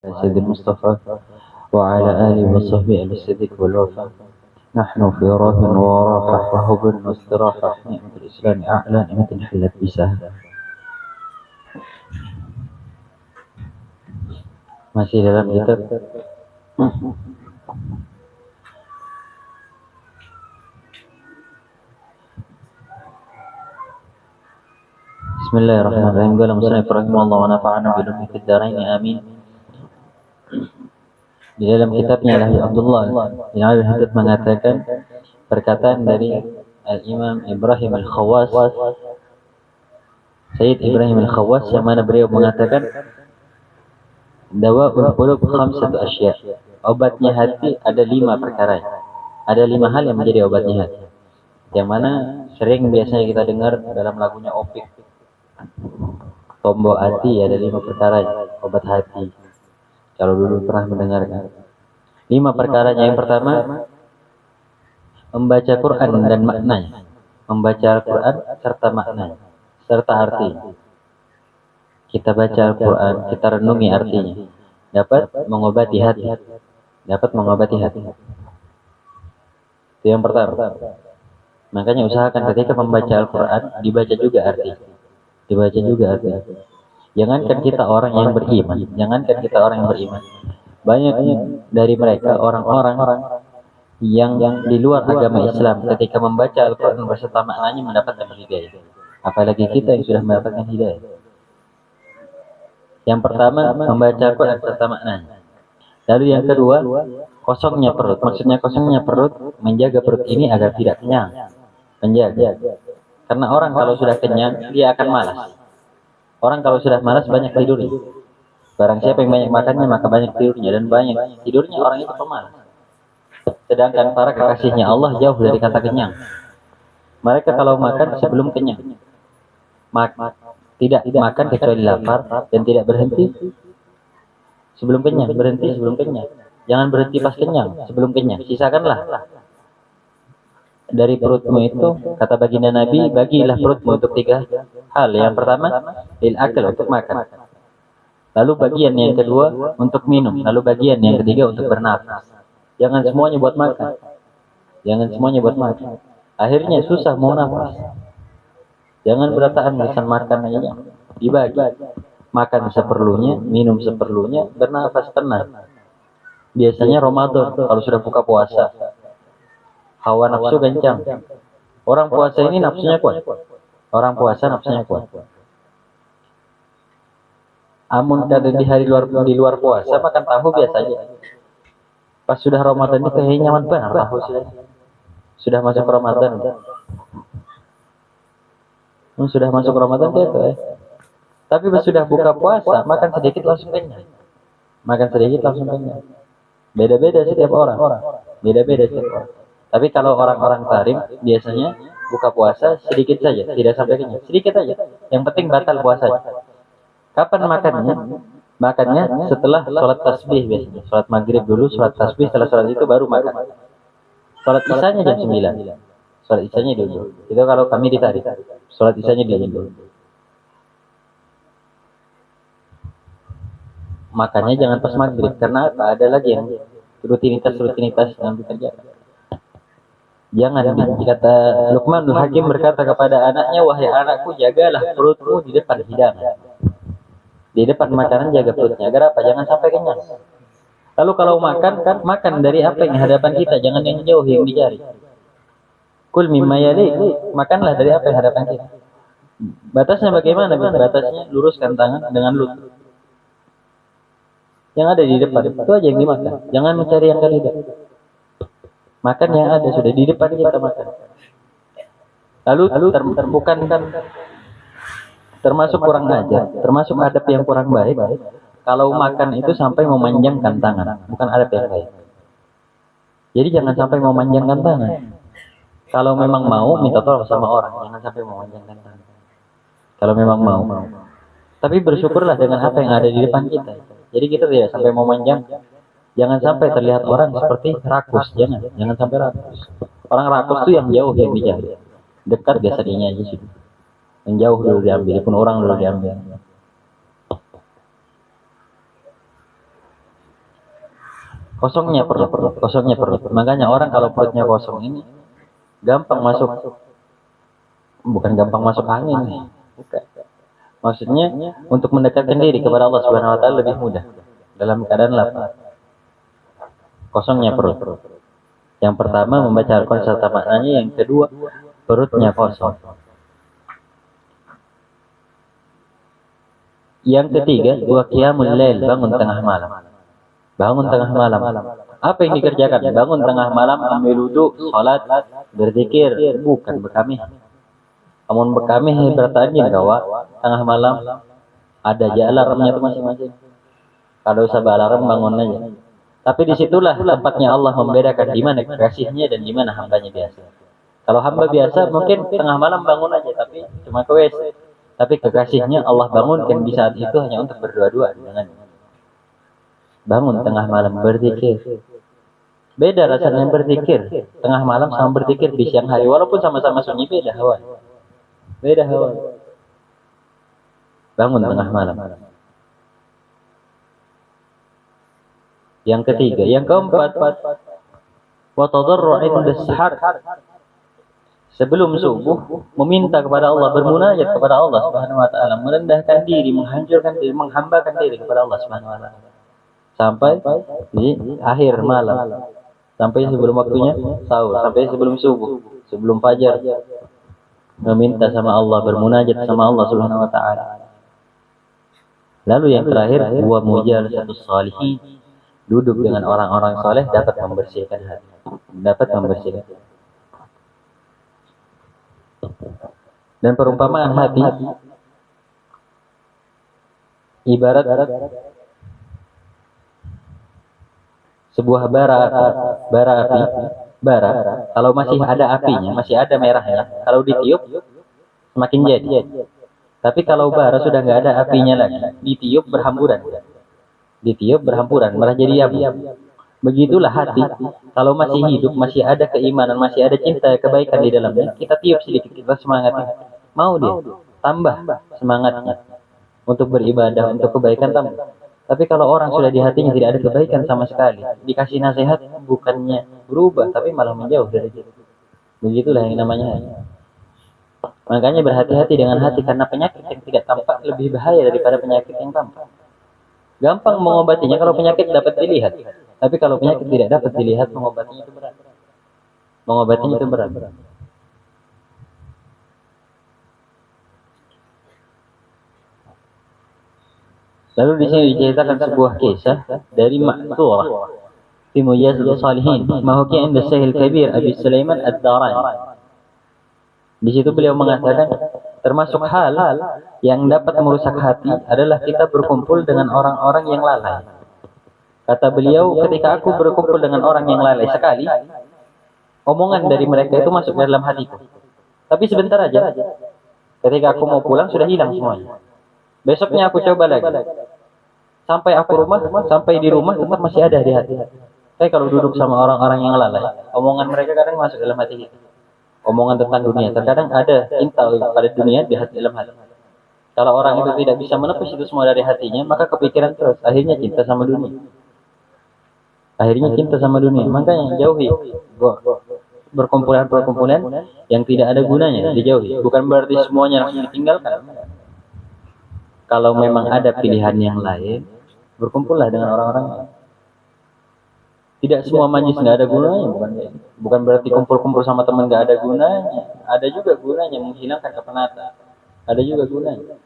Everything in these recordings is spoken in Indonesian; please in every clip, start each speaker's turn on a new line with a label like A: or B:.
A: سيد المصطفى وعلى آله وصحبه أهل الصدق والوفاء. نحن في راه وراحة وهب واستراحة، نعمة الإسلام أعلى نعمة حلت بسها. Masih dalam kitab Bismillahirrahmanirrahim. Qala musannif rahimahullah wa nafa'ana bi ilmihi fid dharain amin. Di dalam kitabnya Abdullah bin Al-Haddad mengatakan perkataan dari Al-Imam Ibrahim Al-Khawas, Sayyid Ibrahim Al-Khawas, yang mana beliau mengatakan dawa'ul qulub khamsatu asya. Obatnya hati ada 5 perkara. Ada 5 hal yang menjadi obatnya hati. Yang mana sering biasanya kita dengar dalam lagunya Opik. Tombok hati ada 5 perkara obat hati. Kalau dulu pernah mendengarkan 5 perkaranya. Yang pertama, membaca Quran dan maknanya. Membaca Al-Quran serta maknanya, serta arti. Kita baca Al-Quran, kita renungi artinya, dapat mengobati hati. Dapat mengobati hati. Itu yang pertama. Makanya usahakan ketika membaca Al-Quran dibaca juga arti. Dibaca juga arti. Jangankan kita orang yang beriman, banyak dari mereka orang-orang yang di luar agama Islam ketika membaca Al-Quran beserta maknanya mendapatkan hidayah. Apalagi kita yang sudah mendapatkan hidayah. Yang pertama, membaca Al-Quran beserta maknanya. Lalu yang kedua, kosongnya perut. Maksudnya kosongnya perut, menjaga perut ini agar tidak kenyang. Menjaga. Karena orang kalau sudah kenyang, dia akan malas. Orang kalau sudah malas banyak tidurnya. Barang siapa yang banyak makannya maka banyak tidurnya, dan banyak tidurnya orang itu pemalas. Sedangkan para kekasihnya Allah jauh dari kata kenyang. Mereka kalau makan sebelum kenyang. Tidak makan kecuali lapar dan tidak berhenti sebelum kenyang. Berhenti sebelum kenyang. Jangan berhenti pas kenyang, sebelum kenyang. Sisakanlah dari perutmu itu, kata baginda Nabi, bagilah perutmu untuk 3 hal. Yang pertama, lil akal, untuk makan. Lalu bagian yang kedua untuk minum. Lalu bagian yang ketiga untuk bernafas. Jangan semuanya buat makan. Jangan semuanya buat makan. Akhirnya susah mau nafas. Jangan berataan lisan makan aja. Dibagi. Makan seperlunya, minum seperlunya, bernafas tenang. Biasanya Ramadan kalau sudah buka puasa, hawa nafsu kencang. Orang puasa ini nafsunya kuat. Orang puasa nafsunya kuat. Amun ada di hari di luar puasa makan tahu biasanya. Pas sudah Ramadan ini kayaknya nyaman banget tahu sudah masuk Ramadan. Sudah masuk Ramadan dia tuh. Tapi pas sudah buka puasa makan sedikit langsung kenyang. Makan sedikit langsung kenyang. Beda-beda setiap orang. Beda-beda setiap orang. Tapi kalau orang-orang tarim biasanya buka puasa sedikit saja, tidak sampai kenyang, sedikit saja. Yang penting batal puasanya. Kapan makannya? Makannya setelah sholat tasbih biasanya. Sholat maghrib dulu, sholat tasbih, setelah sholat itu baru makan. Sholat isanya jam 9. Sholat isanya dulu. Itu kalau kami ditarik. Sholat isanya dulu. Makannya jangan pas maghrib, karena ada lagi yang rutinitas yang dikerjakan. Jangan, kata Luqmanul Hakim berkata kepada anaknya, wahai anakku, jagalah perutmu di depan hidangan. Di depan makanan jaga perutnya, agar apa? Jangan sampai kenyang. Lalu kalau makan, kan makan dari apa yang hadapan kita, jangan yang jauh yang dicari. Kul mimma yalik, makanlah dari apa yang hadapan kita. Batasnya bagaimana? Batasnya luruskan tangan dengan lutut. Yang ada di depan, itu aja yang dimakan. Jangan mencari yang tidak. Makan yang ada sudah di depan kita makan. Lalu bukan termasuk kurang ajar, termasuk adab yang kurang baik. Kalau makan itu sampai memanjangkan tangan, bukan adab yang baik. Jadi jangan sampai memanjangkan tangan. Kalau memang mau minta tolong sama orang, jangan sampai memanjangkan tangan. Kalau memang mau. Tapi bersyukurlah dengan apa yang ada di depan kita. Jadi kita tidak sampai memanjang. Jangan sampai terlihat orang seperti rakus, jangan sampai rakus. Orang rakus itu yang jauh yang dicari. Dekat biasanya aja sudah. Yang jauh dulu diambil, pun orang dulu diambil. kosongnya perut. Makanya orang kalau perutnya kosong ini gampang masuk, bukan gampang masuk angin nih. Bukan. Maksudnya untuk mendekatkan diri kepada Allah Subhanahu wa taala lebih mudah dalam keadaan lapar. Kosongnya perut. Yang pertama membaca Al-Qur'an serta maknanya, yang kedua perutnya kosong. Yang ketiga, wa qiyamul lail, bangun tengah malam. Bangun tengah malam. Apa yang dikerjakan? Bangun tengah malam, ambil wudu, salat, berzikir, bukan berkamih. Namun berkamih bertanya bahwa tengah malam ada aja alarmnya itu masing-masing. Kalau usah alarm bangun aja. Tapi disitulah tempatnya Allah membedakan di mana kekasihnya dan di mana hambanya biasa. Kalau hamba biasa mungkin tengah malam bangun aja, tapi cuma ke WC. Tapi kekasihnya Allah bangunkan di saat itu hanya untuk berdua-dua dengan bangun tengah malam berzikir. Beda rasanya berzikir tengah malam sama berzikir di siang hari, walaupun sama-sama sunyi, beda hawa. Beda hawa. Bangun tengah malam. Yang ketiga, yang keempat, wa tadarru' 'inda as-sahar. Sebelum subuh meminta kepada Allah, bermunajat kepada Allah Subhanahu wa taala, merendahkan diri, menghancurkan diri, menghambakan diri kepada Allah Subhanahu wa taala. Sampai di akhir malam. Sampai sebelum waktunya sahur, sampai sebelum subuh, sebelum fajar. Meminta sama Allah, bermunajat sama Allah Subhanahu wa taala. Lalu yang terakhir, wa mujalasatus shalihin. Duduk dengan orang-orang saleh dapat membersihkan hati. Dapat membersihkan. Dan perumpamaan hati ibarat sebuah bara api. Bara, kalau masih ada apinya, masih ada merahnya, kalau ditiup semakin jadi. Tapi kalau bara sudah nggak ada apinya lagi, ditiup berhamburan. Ditiup berhamburan, malah jadi api. Begitulah hati, kalau masih hidup, masih ada keimanan, masih ada cinta, kebaikan di dalamnya, kita tiup sedikit, kita semangatnya. Mau dia, tambah semangatnya untuk beribadah, untuk kebaikan tambah. Tapi kalau orang sudah di hatinya tidak ada kebaikan sama sekali, dikasih nasihat bukannya berubah, tapi malah menjauh dari itu. Begitulah yang namanya hati. Makanya berhati-hati dengan hati, karena penyakit yang tidak tampak lebih bahaya daripada penyakit yang tampak. Gampang mengobatinya kalau penyakit dapat dilihat. Tapi kalau penyakit tidak dapat dilihat, mengobatinya itu berat. Mengobatinya itu berat. Lalu di sini diceritakan sebuah kisah dari Ma'thurah fi Mujalasatus Shalihin, ma hukiya 'inda Syaikh Kabir Abi Sulaiman Ad-Darani. Di situ beliau mengatakan termasuk hal yang dapat merusak hati adalah kita berkumpul dengan orang-orang yang lalai. Kata beliau, ketika aku berkumpul dengan orang yang lalai sekali, omongan dari mereka itu masuk ke dalam hatiku. Tapi sebentar aja. Ketika aku mau pulang sudah hilang semuanya. Besoknya aku coba lagi. Sampai di rumah tetap masih ada di hati. Tapi kalau duduk sama orang-orang yang lalai, omongan mereka kadang masuk dalam hati kita. Omongan tentang dunia, terkadang ada cinta pada dunia di hati, dalam hati. Kalau orang itu tidak bisa menepis itu semua dari hatinya, maka kepikiran terus, akhirnya cinta sama dunia. Makanya jauhi berkumpulan yang tidak ada gunanya, dijauhi. Bukan berarti semuanya harus ditinggalkan. Kalau memang ada pilihan yang lain, berkumpullah dengan orang-orang lain. Tidak semua majlis nggak ada gunanya, bukan berarti kumpul-kumpul sama teman nggak ada gunanya. Ada juga gunanya, menghilangkan kepenatan. Ada juga gunanya.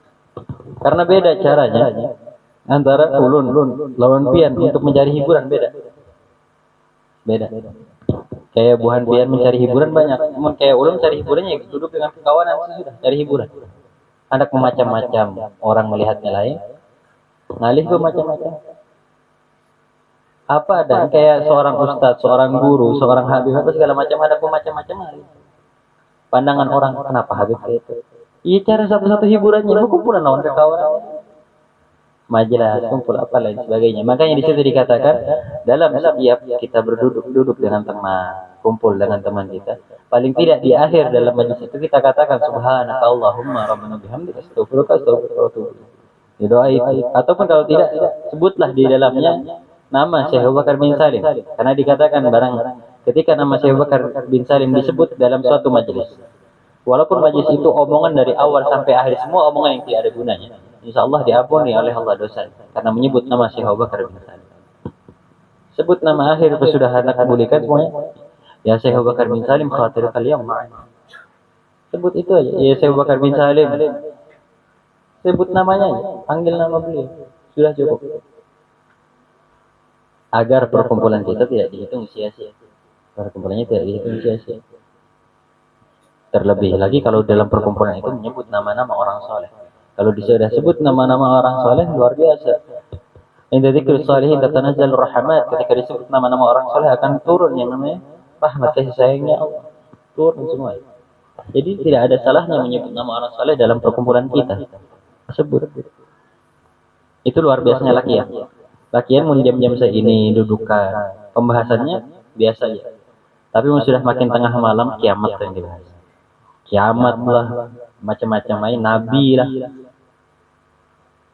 A: Karena beda caranya antara ulun lawan pian untuk mencari hiburan, beda. Kayak buhan pian mencari hiburan banyak, namun kayak ulun cari hiburannya duduk dengan kawanan sudah cari hiburan. Ada macam-macam orang melihatnya lain, ngalih ke macam-macam. Apa ada kayak seorang ustadz, seorang guru, seorang habib, apa segala macam, ada macam-macam hal. Pandangan orang, kenapa habib kayak itu? Iya, cara satu-satu hiburannya berkumpulan lawan kawan, majelis, kumpul apa lain sebagainya. Makanya di situ dikatakan dalam setiap kita duduk dengan teman, kumpul dengan teman kita, paling tidak di akhir dalam majelis itu kita katakan subhanaka Allahumma rabbana bihamdika astaghfiruka wa atubu ilaik. Didoai, ataupun kalau tidak sebutlah di dalamnya nama Syekh Abu Bakar bin Salim, karena dikatakan barang ketika nama Syekh Abu Bakar bin Salim disebut dalam suatu majelis, walaupun majelis itu omongan dari awal sampai akhir semua omongan yang tidak ada gunanya, insya Allah diampuni oleh Allah dosa karena menyebut nama Syekh Abu Bakar bin Salim. Sebut nama akhir sudah hendak bolehkan semuanya. Ya Syekh Abu Bakar bin Salim khatir kalian ma'ana. Sebut itu aja. Ya Syekh Abu Bakar bin Salim. Sebut namanya aja. Panggil nama beliau. Sudah cukup. Agar perkumpulan kita tidak dihitung sia-sia. Perkumpulannya tidak dihitung sia-sia. Terlebih lagi kalau dalam perkumpulan itu menyebut nama-nama orang soleh. Kalau sudah sebut nama-nama orang soleh, luar biasa. Inda dzikri shalihin tatanazzalur rahmat. Ketika disebut nama-nama orang soleh akan turun yang namanya rahmat, kasih sayangnya Allah. Turun semua. Jadi tidak ada salahnya menyebut nama orang soleh dalam perkumpulan kita. Sebut. Itu luar biasanya lakian. Lakian mau jam-jam segini dudukan. Pembahasannya biasa aja. Tapi sudah makin tengah malam kiamat yang dibahas. Kiamat lah, macam-macam lain, nabi lah.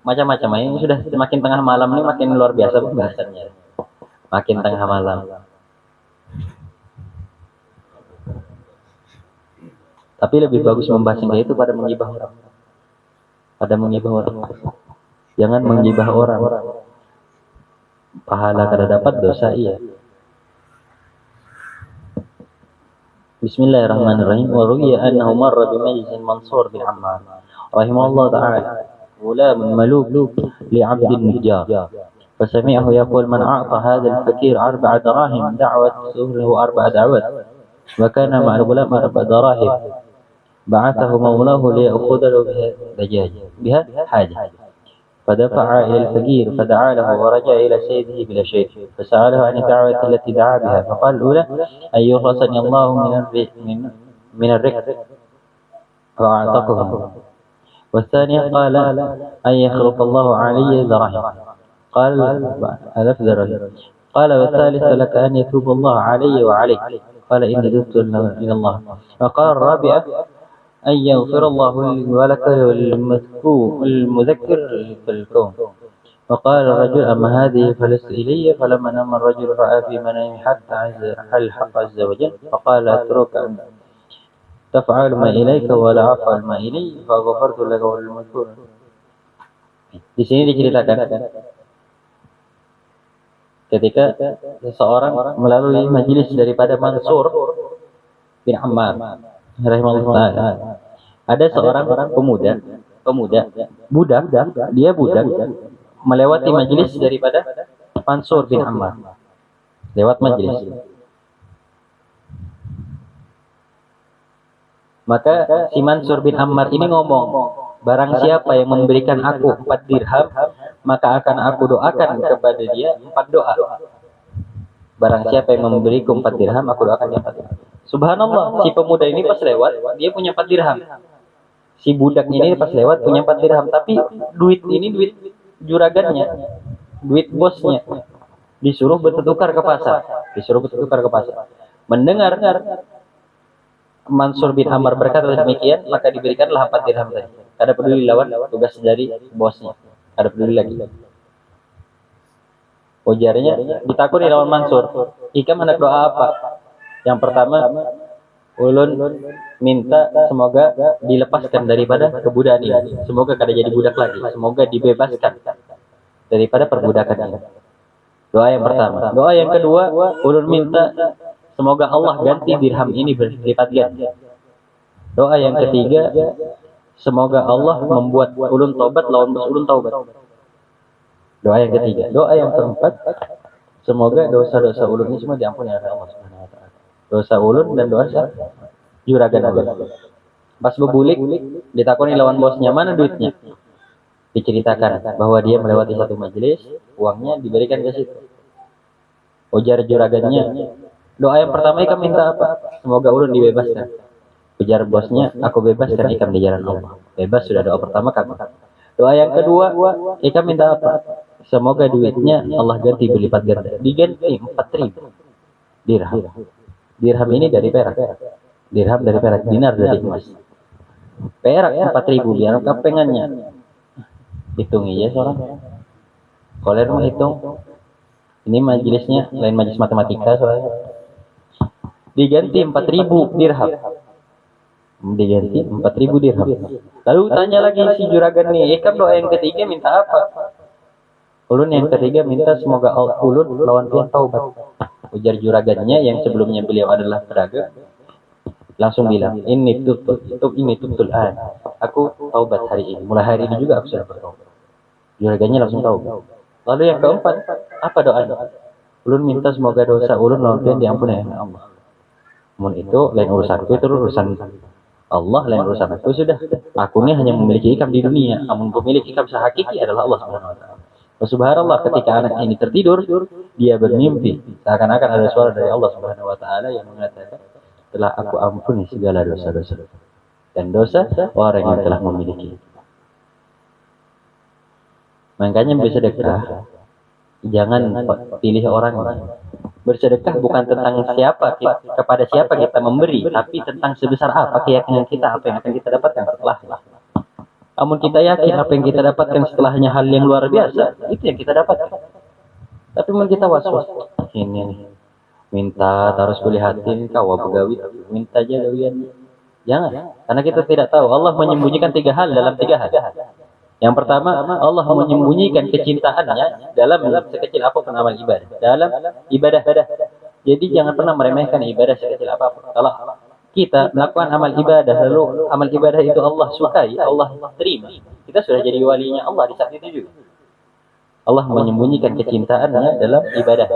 A: Macam-macam lain sudah semakin tengah malam ini makin luar biasa pembahasannya. Makin tengah malam. Tapi lebih bagus membahas yang itu pada menggibah orang. Pada menggibah orang. Jangan menggibah orang. Pahala kada dapat, dosa iya. Bismillahirrahmanirrahim. Wa ruwiya annahu marra bi majlisin Mansur bin Ammar rahimahullah ta'ala. غلام ملوك لعبد النجار فسمعه يقول من أعطى هذا الفقير 4 دراهم دعوت له 4 دعوات وكان مع الغلام 4 دراهم بعثه مولاه ليأخذ له بها حاجة فدفع إلى الفقير فدعا له ورجع إلى سيده بلا شيء فسأله عن الدعوة التي دعا بها فقال الأولى أن يخلصني الله من الرق فأعتقهم والثانية قال أن يخلق الله علي دراهم قال 1000 دراهم قال والثالث لك أن يتوب الله علي وعليك قال إني تبت إلى الله وقال الرابعة أن يغفر الله لي ولك والمذكر في الكون وقال الرجل أما هذه فلست إلي فلما نام الرجل رأى في منامه حتى الحق عز وجل فقال أترك أن تفعل ما إليك ولا أفعل ما إلي فغفرت لك والمذكور. Di sini diceritakan ketika seseorang melalui majelis daripada Mansur bin Ammar rahimahullah ta'ala. Ada seorang pemuda, budak, dia budak melewati majelis daripada Mansur bin Ammar. Lewat majelis. Maka si Mansur bin Ammar ini ngomong, barang siapa yang memberikan aku 4 dirham, maka akan aku doakan kepada dia 4 doa. Barang siapa yang memberiku 4 dirham, aku doakan dia 4 dirham. Subhanallah, si pemuda ini pas lewat, dia punya 4 dirham. Si budak ini pas lewat punya 4 dirham, tapi duit ini duit juragannya, duit bosnya. Disuruh bertukar ke pasar. Mendengar Mansur bin Ammar berkata demikian, maka diberikanlah 4 dirham tadi. Kada peduli lawan tugas dari bosnya. Kada peduli lagi. Ujarnya ditakuni lawan Mansur, "Ikam hendak doa apa?" Yang pertama, ulun minta semoga dilepaskan daripada kebudakan ini. Semoga kada jadi budak lagi. Semoga dibebaskan daripada perbudakan ini. Doa yang pertama. Doa yang kedua, ulun minta semoga Allah ganti dirham ini berlipat ganda. Doa yang ketiga, semoga Allah membuat ulun taubat lawan ulun taubat. Doa yang ketiga. Doa yang keempat, semoga dosa-dosa ulun ini semua diampuni oleh Allah Subhanahu wa taala. Dosa ulun dan dosa juragan ulun. Pas bebulik, ditakoni lawan bosnya, mana duitnya? Diceritakan bahwa dia melewati satu majelis, uangnya diberikan ke situ. Ujar juragannya, doa yang pertama ikam minta apa? Semoga ulun dibebaskan. Ujar bosnya, aku bebaskan ikam di jalan Allah. Bebas sudah doa pertama kamu. Doa yang kedua, ikam minta apa? Semoga duitnya Allah ganti berlipat ganda. Diganti 4.000 dirham. Dirham ini dari perak. Dirham dari perak, dinar dari emas. Perak 4.000 biar kepengannya. Hitung aja seorang. Koler mah hitung. Ini majelisnya lain majelis matematika soalnya. Diganti 4.000 dirham. Diganti 4.000 dirham. Lalu tanya lagi si juragan nih, kan doa yang ketiga minta apa? Ulun yang ketiga minta semoga ulun lawan Tuhan taubat. Ujar juragannya yang sebelumnya beliau adalah pedagang, langsung bilang, ini tutul an. Aku taubat hari ini. Mulai hari ini juga aku sudah bertaubat. Juragannya langsung tahu. Lalu yang keempat, apa doanya? Ulun minta semoga dosa ulun lawan Tuhan diampuni oleh Allah. Namun itu lain urusanku, itu urusan Allah, lain urusan aku. Sudah, aku ini hanya memiliki ikam di dunia. Namun pemilik ikam sehakiki adalah Allah Subhanahu wa taala. Subhanallah, ketika anak ini tertidur, dia bermimpi seakan-akan ada suara dari Allah Subhanahu wa taala yang mengatakan, telah aku ampuni segala dosa-dosa dan dosa orang yang telah memiliki. Makanya bersedekah jangan pilih orang. Bersedekah bukan tentang kepada siapa kita memberi, tapi tentang sebesar apa keyakinan kita, apa yang akan kita dapatkan setelah. Namun kita yakin apa yang kita dapatkan setelahnya hal yang luar biasa, itu yang kita dapatkan. Tapi mungkin kita was-was, ini minta terus kulihatin kau begawi, minta aja gawian. Jangan, karena kita tidak tahu. Allah menyembunyikan 3 hal dalam 3 hal. Yang pertama, Allah menyembunyikan kecintaannya dalam sekecil apapun amal ibadah. Dalam ibadah. Jadi jangan pernah meremehkan ibadah sekecil apapun. Kalau kita melakukan amal ibadah, lalu amal ibadah itu Allah sukai, Allah terima, kita sudah jadi walinya Allah di saat itu juga. Allah menyembunyikan kecintaannya dalam ibadah.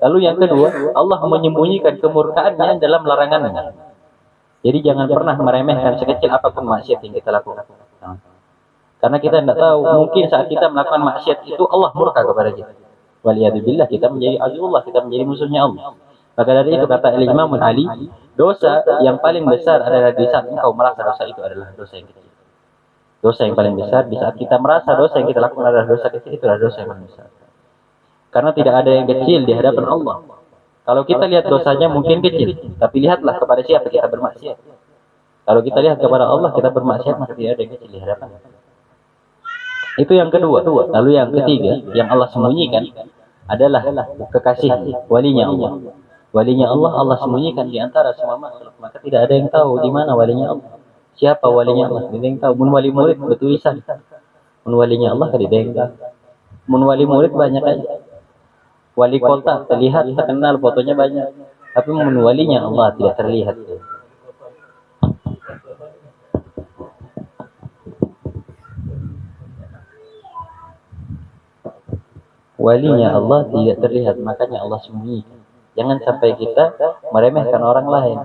A: Lalu yang kedua, Allah menyembunyikan kemurkaannya dalam larangannya. Jadi jangan pernah meremehkan sekecil apapun maksiat yang kita lakukan. Karena kita tidak tahu, mungkin saat kita melakukan maksiat itu Allah murka kepada kita. Waliyadzubillah, kita menjadi aduullah, kita menjadi musuhnya Allah. Maka dari itu kata Imam Ali, dosa yang paling besar adalah di saat engkau merasa dosa itu adalah dosa yang kecil. Dosa yang paling besar di saat kita merasa dosa yang kita lakukan adalah dosa kecil, itu adalah dosa yang paling besar. Karena tidak ada yang kecil di hadapan Allah. Kalau kita lihat dosanya mungkin kecil, tapi lihatlah kepada siapa kita bermaksiat. Kalau kita lihat kepada Allah kita bermaksiat, maka tidak ada yang kecil di hadapan. Itu yang kedua. Lalu yang ketiga, yang Allah sembunyikan adalah kekasih walinya Allah. Walinya Allah, Allah sembunyikan di antara semua makhluk. Maka tidak ada yang tahu di mana walinya Allah. Siapa walinya Allah? Tidak ada yang tahu. Mun wali murid bertulisan. Mun walinya Allah tidak ada yang tahu. Mun wali murid banyak aja. Wali kota terlihat, terkenal, fotonya banyak. Tapi mun walinya Allah tidak terlihat. Walinya Allah tidak terlihat, makanya Allah sembunyikan. Jangan sampai kita meremehkan orang lain.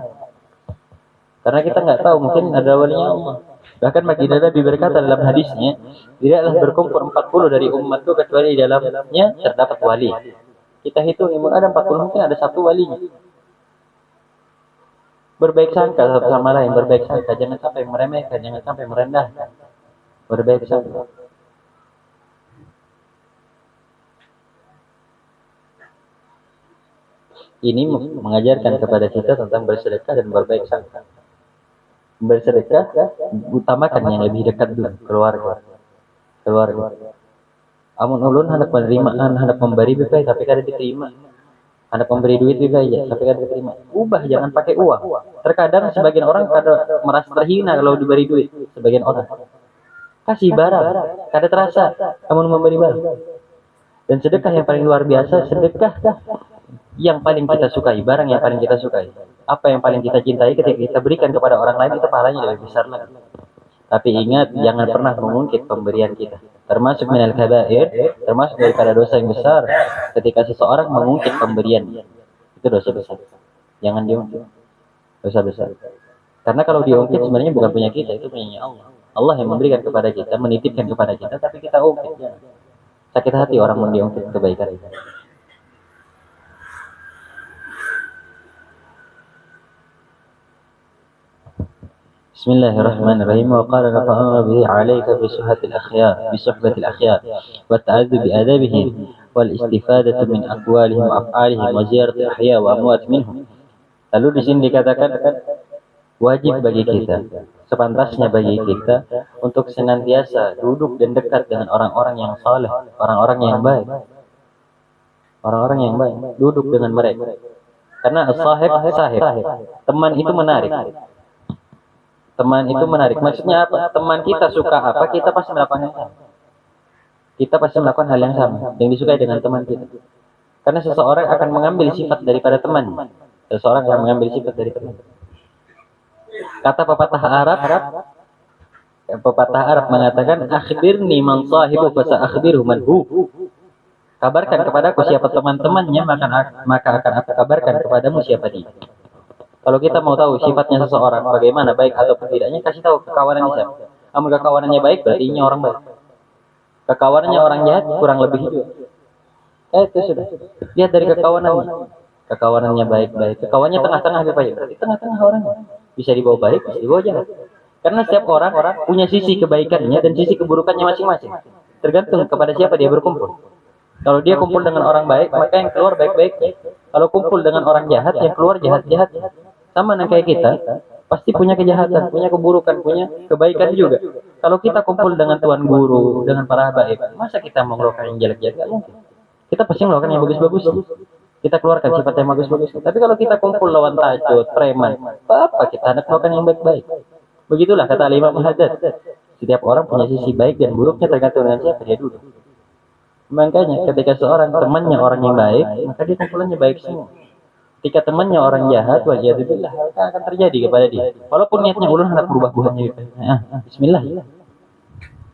A: Karena kita nggak tahu, mungkin ada walinya Allah. Bahkan baginda Nabi berkata dalam hadisnya, tidaklah berkumpul 40 dari umatku kecuali di dalamnya terdapat wali. Kita hitung, ada 40, mungkin ada 1 walinya. Berbaik sangka satu sama lain, berbaik sangka. Jangan sampai meremehkan, jangan sampai merendahkan. Berbaik sangka. Ini mengajarkan kepada kita tentang bersedekah dan berbaik sangka. Bersedekah utamakan yang lebih dekat dulu, keluarga. Amun ulun hendak penerimaan, hendak memberi baik, tapi kada diterima. Hendak memberi duit baik, tapi kada diterima. Ubah, jangan pakai uang. Terkadang sebagian orang kada merasa terhina kalau diberi duit. Sebagian orang kasih barang, kada terasa amun memberi barang. Dan sedekah yang paling luar biasa, sedekah yang paling kita sukai, barang yang paling kita sukai. Apa yang paling kita cintai ketika kita berikan kepada orang lain, itu pahalanya lebih besar lagi. Tapi ingat, jangan pernah mengungkit pemberian kita. Termasuk minal kabair, termasuk daripada dosa yang besar ketika seseorang mengungkit pemberian. Itu dosa besar. Jangan diungkit. Dosa besar. Karena kalau diungkit sebenarnya bukan punya kita, itu punyanya Allah. Allah yang memberikan kepada kita, menitipkan kepada kita, tapi kita ungkit. Sakit hati orang yang diungkit kebaikan itu. Bismillahirrahmanirrahim. Wa qala rafa'ana bihi 'alaika bi suhbati al-akhyar wa ta'addu bi adabihim wal istifadatu min aqwalihim wa af'alihim wa ziyarati ahya wa amwat minhum. Lalu di sini dikatakan wajib bagi kita, sepantasnya bagi kita untuk senantiasa duduk dan dekat dengan orang-orang yang saleh, orang-orang yang baik. Orang-orang yang baik, duduk dengan mereka. Karena sahib, teman itu menarik. Teman itu menarik. Maksudnya apa? Teman kita suka apa, kita pasti melakukan yang sama. Kita pasti melakukan hal yang sama, yang disukai dengan teman kita. Karena seseorang akan mengambil sifat daripada teman. Seseorang akan mengambil sifat dari teman. Kata pepatah Arab mengatakan, akhbirni man sahibu fasa akhbiru man hu. Kabarkan kepadaku siapa teman-temannya, maka akan aku kabarkan kepadamu siapa dia. Kalau kita mau tahu sifatnya seseorang bagaimana, baik ataupun tidaknya, kasih tahu kekawanannya siapa. Namun kekawanannya baik, berarti ini orang baik. Kekawanannya orang jahat, kurang lebih juga. Itu sudah. Lihat dari kekawanannya. Kekawanannya baik-baik. Kekawanannya tengah-tengah, berarti tengah-tengah orangnya. Bisa dibawa baik, bisa dibawa jahat. Karena setiap orang punya sisi kebaikannya dan sisi keburukannya masing-masing. Tergantung kepada siapa dia berkumpul. Kalau dia kumpul dengan orang baik, maka yang keluar baik-baik. Kalau kumpul dengan orang jahat, yang keluar jahat-jahat. Sama dengan kayak kita, pasti punya kejahatan, punya keburukan, punya kebaikan juga. Kalau kita kumpul dengan tuan guru, dengan para habaib, masa kita mau melakukan yang jelek-jelek? Tidak mungkin. Kita pasti melakukan yang bagus-bagus. Kita keluarkan sifat yang bagus-bagus. Tapi kalau kita kumpul lawan tacut, preman, apa kita hendak melakukan yang baik-baik. Begitulah kata Imam Haddad. Setiap orang punya sisi baik dan buruknya tergantung dengan siapa dia duduk. Makanya ketika seorang temannya orang yang baik, maka dia kumpulannya baik semua. Ketika temannya orang jahat, wajadillah, akan terjadi kepada dia. Walaupun niatnya ulun hendak berubah buahnya gitu. Bismillah.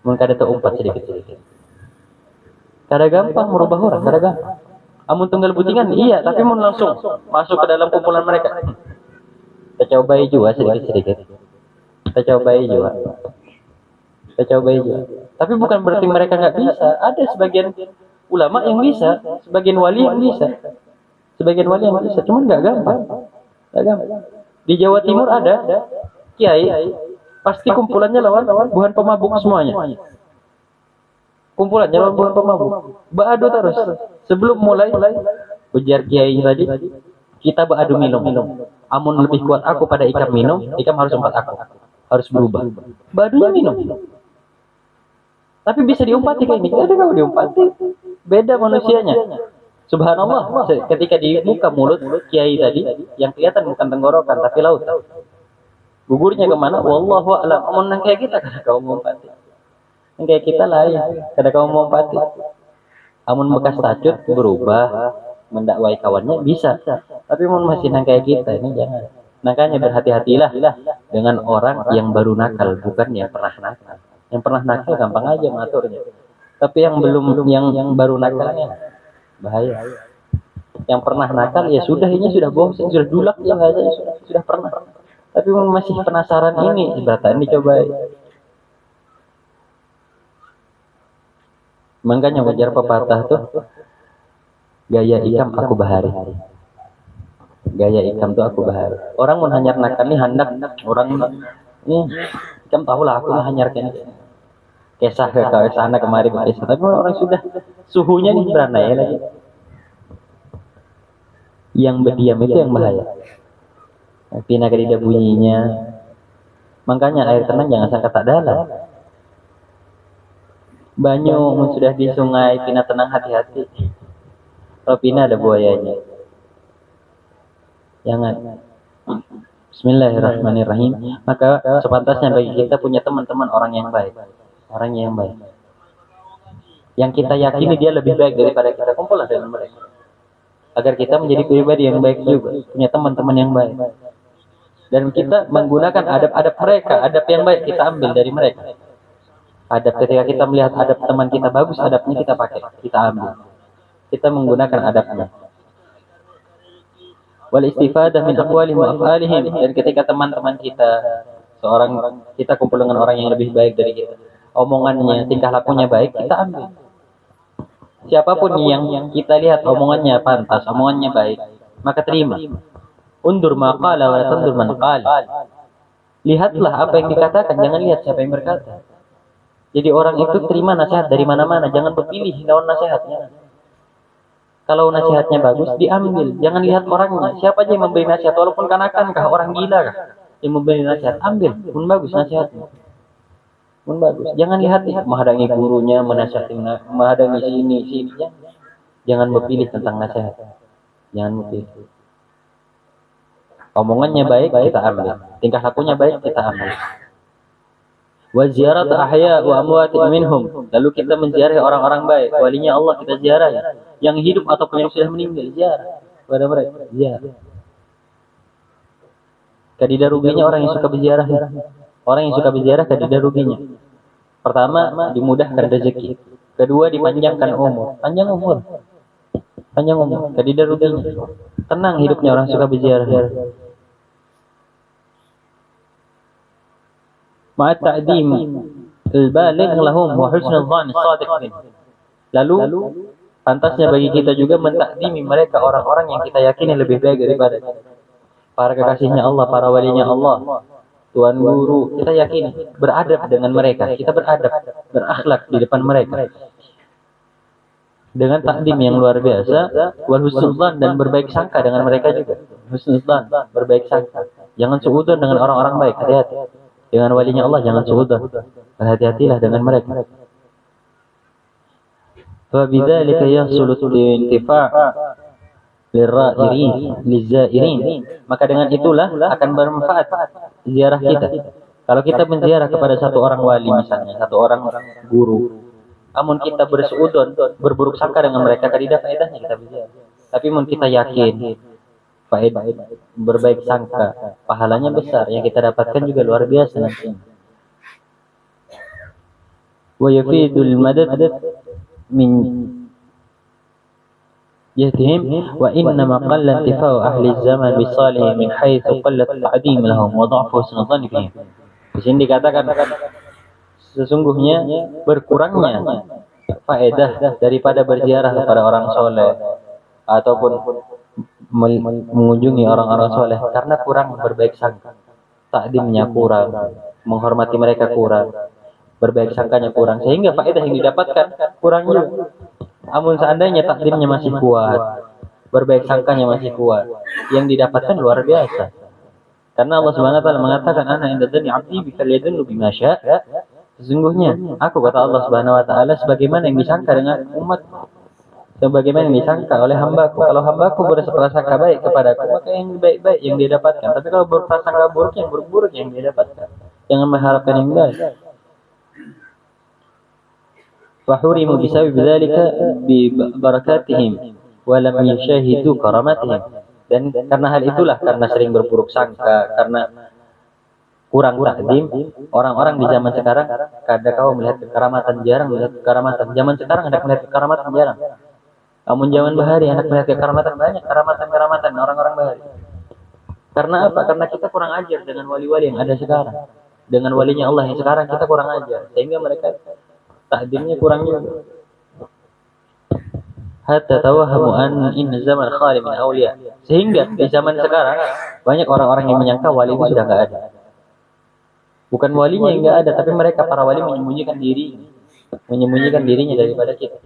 A: Mungkin ada terumpat sedikit-sedikit. Kada gampang merubah orang, kada gampang. Amun tunggal butingan, iya, tapi mau langsung masuk ke dalam kumpulan mereka. Kita cobai juga sedikit-sedikit. Kita cobai juga. Tapi bukan berarti mereka nggak bisa. Ada sebagian ulama yang bisa, sebagian wali yang bisa, cuman nggak gampang. Di Jawa Timur ada kiai, pasti kumpulannya lawan buhan pemabuk semuanya. Kumpulannya lawan buhan pemabuk. Baadu terus. Sebelum mulai ujar kiai tadi, kita baadu minum. Amun lebih kuat aku pada ikam minum, ikam harus empat aku. Harus berubah. Baadunya minum. Tapi bisa diumpati kayak ini. Ada kalau diumpati. Beda manusianya. Subhanallah. Ketika dibuka mulut kiai tadi, yang kelihatan bukan tenggorokan tapi laut. Gugurnya kemana? Wallahu a'lam. Amun nang kayak kita kada kau mengumpati. Yang kayak kita lain. Kada kau mengumpati. Amun bekas tacut berubah, mendakwai kawannya bisa. Tapi amun masih nang kayak kita ini jangan. Makanya berhati-hatilah dengan orang yang baru nakal, bukan yang pernah nakal. Yang pernah nakal gampang aja mengaturnya. Tapi yang belum, yang baru nakalnya bahaya. Yang pernah nakal ya sudah, ini sudah bosan, sudah dulak ya aja, sudah pernah. Tapi masih penasaran ini, ibaratnya dicoba. Makanya wajar pepatah tuh, gaya ikam aku bahari. Gaya ikam tuh aku bahari. Orang mau hanyar nakal nih hendak orang ini ikam tahulah aku hanyar kene. Kisah ke sana kemari berkisah, tapi orang sudah suhunya nih beranai ya lagi. Yang berdiam itu yang bahaya. Pina kada bunyinya. Makanya air tenang jangan sampai tak dalam. Banyu sudah di sungai, pina tenang hati-hati. Kalau pina ada buayanya. Jangan. Bismillahirrahmanirrahim. Maka sepantasnya bagi kita punya teman-teman orang yang baik. Orang yang baik. Yang kita yakini dia lebih baik daripada kita, kumpullah dengan mereka. Agar kita menjadi pribadi yang baik juga. Punya teman-teman yang baik. Dan kita menggunakan adab-adab mereka. Adab yang baik kita ambil dari mereka. Adab ketika kita melihat adab teman kita bagus, adabnya kita pakai. Kita ambil. Kita menggunakan adabnya. Wal istifadah min aqwalihim wa af'alihim. Dan ketika teman-teman kita, seorang kita kumpul dengan orang yang lebih baik dari kita, omongannya, tingkah lakunya baik, kita ambil. Siapapun yang kita lihat omongannya pantas, omongannya baik, maka terima. Undur maqala wa tandur man qala. Lihatlah apa yang dikatakan, jangan lihat siapa yang berkata. Jadi orang itu terima nasihat dari mana-mana, jangan berpilih lawan nasihatnya. Kalau nasihatnya bagus, diambil. Jangan lihat orangnya. Siapa aja yang memberi nasihat, walaupun kanakan-kah, orang gila kah, yang memberi nasihat, ambil. Pun bagus nasihatnya. Pun bagus. Jangan lihat menghadangi gurunya, menasihati, menghadangi sini. Jangan memilih tentang nasihat. Jangan memilih. Omongannya baik, kita ambil. Tingkah lakunya baik, kita ambil. Wa ziyarat ahya wa amwat minhum. Lalu kita menziarahi orang-orang baik, walinya Allah kita ziarahi. Yang hidup ataupun yang sudah meninggal, ziarah kepada mereka, ziarah. Kadida ruginya orang yang suka berziarah. Orang yang suka berziarah kadida ruginya. Pertama, dimudahkan rezeki. Kedua, dipanjangkan umur. Panjang umur. Panjang umur. Kadida ruginya. Tenang hidupnya orang suka berziarah. Ma'a ta'dim al-baligh lahum wa husnul dhann as-sadiq minhum. Lalu pantasnya bagi kita juga mentakdimi mereka, orang-orang yang kita yakini lebih baik daripada kita. Para kekasihnya Allah, para walinya Allah, tuan guru, kita yakini, beradab dengan mereka, kita beradab, berakhlak di depan mereka. Dengan takdim yang luar biasa, wal husnul dhann, dan berbaik sangka dengan mereka juga. Husnul dhann, berbaik sangka. Jangan suudzon dengan orang-orang baik, hati-hati. Dengan walinya Allah jangan suudzon. Berhati-hatilah dengan mereka. Fa bidzalika yahsulu al-intifa' lirra'irin lizairin. Maka dengan itulah akan bermanfaat ziarah kita. Kalau kita menziarah kepada satu orang wali misalnya, satu orang guru, namun kita bersuudzon, berburuk sangka dengan mereka, tidak faedahnya kita berziarah. Tapi mun kita yakin faedah, berbaik sangka, pahalanya besar, yang kita dapatkan juga luar biasa nanti. Wa yafidul madad min jahdihim wa innama qalla intifa'u ahli zaman bisalih min haitsu qallat ta'dim lahum wa dha'fu husnul dhanni bihim. Di sini dikatakan sesungguhnya berkurangnya faedah daripada berziarah kepada orang soleh ataupun mengunjungi orang-orang soleh karena kurang berbaik sangka, takdimnya kurang, menghormati mereka kurang, berbaik sangkanya kurang, sehingga faedah yang didapatkan kurang juga. Namun seandainya takdimnya masih kuat, berbaik sangkanya masih kuat, yang didapatkan luar biasa. Karena Allah Subhanahu wa taala mengatakan, ana inda dzanni 'abdi bika liyadunnu bima syaa. Sesungguhnya aku, kata Allah Subhanahu wa taala, sebagaimana yang disangka dengan umat, sebagaimana yang disangka oleh hambaku. Kalau hambaku berprasangka baik kepadaku, maka yang baik-baik yang dia dapatkan. Tapi kalau berprasangka buruk, yang buruk-buruk yang dia dapatkan. Jangan mengharapkan yang baik. Fahurimu bisabab dzalika bi barakatihim wa lam yashahidu karamatihim. Dan karena hal itulah, karena sering berburuk sangka, karena kurang takdim, orang-orang di zaman sekarang kadang kau melihat kekaramatan, jarang melihat kekaramatan. Zaman sekarang ada melihat kekaramatan jarang. Namun zaman bahari anak melihat kekaramatan banyak, karamatan orang-orang bahari. Karena apa? Karena kita kurang ajar dengan wali-wali yang ada sekarang. Dengan walinya Allah yang sekarang kita kurang ajar, sehingga mereka takdimnya kurang juga. Hatta tawahamu an inna zaman khali min awliya. Sehingga di zaman sekarang banyak orang-orang yang menyangka wali itu sudah enggak ada. Bukan walinya yang enggak ada, tapi mereka para wali menyembunyikan dirinya daripada kita.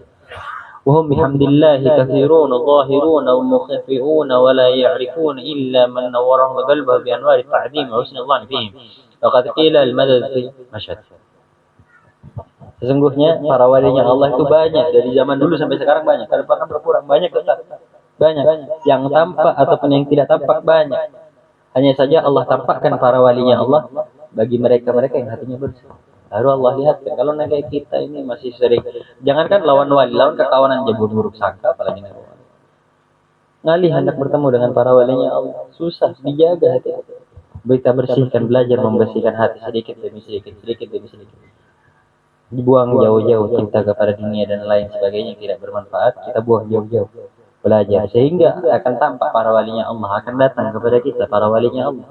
A: وهم بحمد الله كثيرون ظاهرون ومخفئون ولا يعرفون إلا من نورهم قلبه بأنوار التعظيم وحسن الظن فيهم وقد قيل المدد في مشهد. Sesungguhnya para walinya Allah itu banyak, dari zaman dulu sampai sekarang banyak, kalau bahkan berkurang, banyak tetap banyak, yang tampak ataupun yang tidak tampak banyak. Hanya saja Allah tampakkan para walinya Allah bagi mereka-mereka yang hatinya bersih. Baru Allah lihat, kalau kayak kita ini masih sering, jangankan lawan wali, lawan kekawanan aja buruk sangka, apalagi lawan. Ngalih hendak bertemu dengan para walinya Allah, susah, dijaga hati. Kita bersihkan, belajar membersihkan hati sedikit demi sedikit. Dibuang jauh-jauh cinta kepada dunia dan lain sebagainya yang tidak bermanfaat, kita buang jauh-jauh. Belajar, sehingga akan tampak para walinya Allah, akan datang kepada kita para walinya Allah.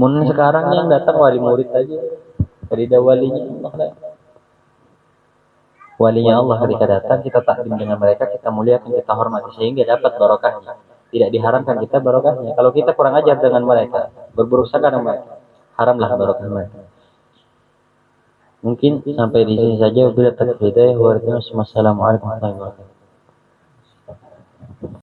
A: Mun sekarang yang datang wali murid aja, tidak walinya Allah lah. Walinya Allah ketika datang, kita takdim dengan mereka, kita muliakan, kita hormati, sehingga dapat barokahnya. Tidak diharamkan kita barokahnya. Kalau kita kurang ajar dengan mereka, berburuk sangka dengan mereka, haramlah barokah mereka. Mungkin sampai di sini saja. Wabillahi taufiq. Wassalamualaikum warahmatullahi wabarakatuh.